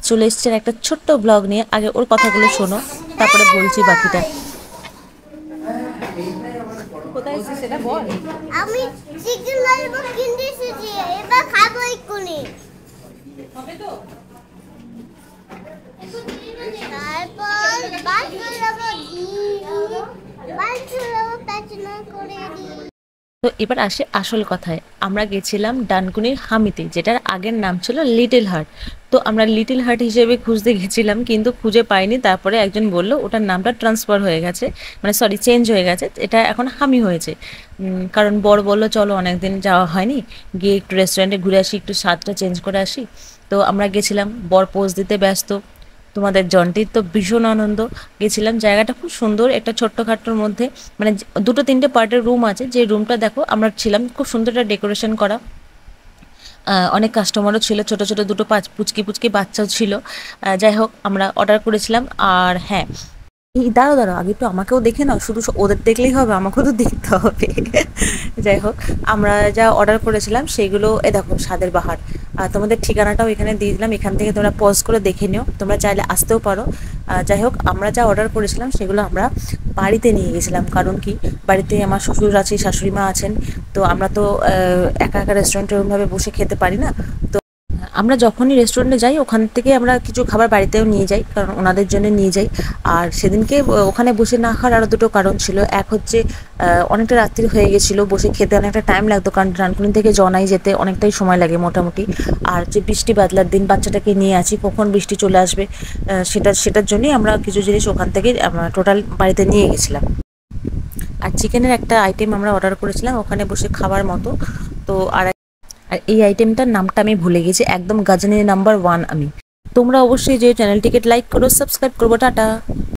চলে এসেছে একটা ছোট্ট ব্লগ নিয়ে। আগে ওর কথাগুলো শোনো, তারপরে বলছি বাকিটা। কোথায় এসেছিস সেটা বল। আমি চিকেন ললিপপ কিনতে এসেছি, এবার খাবো এক্ষুনি। হবে তো? তারপর বাসে যাবো, বাসে যাবো প্যাচনা করে দিই। তো এবার আসে আসল কথায়। আমরা গেছিলাম ডানকুনির হামিতে, যেটার আগের নাম ছিল লিটল হার্ট। তো আমরা লিটল হার্ট হিসেবে খুঁজতে গেছিলাম, কিন্তু খুঁজে পাইনি। তারপরে একজন বলল ওটার নামটা ট্রান্সফার হয়ে গেছে, মানে সরি চেঞ্জ হয়ে গেছে, এটা এখন হামি হয়েছে। কারণ বর বললো চলো, অনেকদিন যাওয়া হয়নি, গিয়ে একটু রেস্টুরেন্টে ঘুরে আসি, একটু স্বাদটা চেঞ্জ করে আসি। তো আমরা গেছিলাম, বর পোজ দিতে ব্যস্ত, তোমাদের জনটির তো ভীষণ আনন্দ। গেছিলাম, জায়গাটা খুব সুন্দর, একটা ছোট্টখাট্টোর মধ্যে, মানে দুটো তিনটে পার্টের রুম আছে। যে রুমটা দেখো আমরা ছিলাম, খুব সুন্দর একটা ডেকোরেশন করা। অনেক কাস্টমারও ছিল, ছোট ছোট দুটো পুচকি পুচকি বাচ্চাও ছিল। যাই হোক, আমরা অর্ডার করেছিলাম। আর হ্যাঁ, এই দাঁড়াও দাঁড়াও, আগে একটু আমাকেও দেখে নাও, শুধু ওদের দেখলেই হবে, আমাকেও তো দেখতে হবে। যাই হোক, আমরা যা অর্ডার করেছিলাম সেগুলো এ দেখো, স্বাদের বাহার। তোমাদের ঠিকানাটাও এখানে দিয়ে দিলাম, এখান থেকে তোমরা পজ করে দেখে নিও, তোমরা চাইলে আসতেও পারো। যাই হোক, আমরা যা অর্ডার করেছিলাম সেগুলো আমরা বাড়িতে নিয়ে গেছিলাম। কারণ কি, বাড়িতে আমার শ্বশুর আছে, শাশুড়ি মা আছেন। তো আমরা তো একা একা রেস্টুরেন্টে ওরমভাবে বসে খেতে পারি না। তো আমরা যখনই রেস্টুরেন্টে যাই, ওখান থেকে আমরা কিছু খাবার বাড়িতেও নিয়ে যাই, কারণ ওনাদের জন্য নিয়ে যাই। আর সেদিনকে ওখানে বসে না খাওয়ার আরও দুটো কারণ ছিল। এক হচ্ছে অনেকটা রাত্রি হয়ে গেছিলো, বসে খেতে অনেকটা টাইম লাগতো, কারণ ডানকুনি থেকে জনাই যেতে অনেকটাই সময় লাগে মোটামুটি। আর যে বৃষ্টি বাদলার দিন, বাচ্চাটাকে নিয়ে আছি, কখন বৃষ্টি চলে আসবে, সেটার জন্যই আমরা কিছু জিনিস ওখান থেকে টোটাল বাড়িতে নিয়ে গেছিলাম। আর চিকেনের একটা আইটেম আমরা অর্ডার করেছিলাম ওখানে বসে খাবার মতো। তো আর এই আইটেমটার নামটা আমি ভুলে গেছি, একদম গাজনি নাম্বার 1 আমি। তোমরা অবশ্যই যে চ্যানেলটিকে লাইক করো, সাবস্ক্রাইব করবো। টাটা।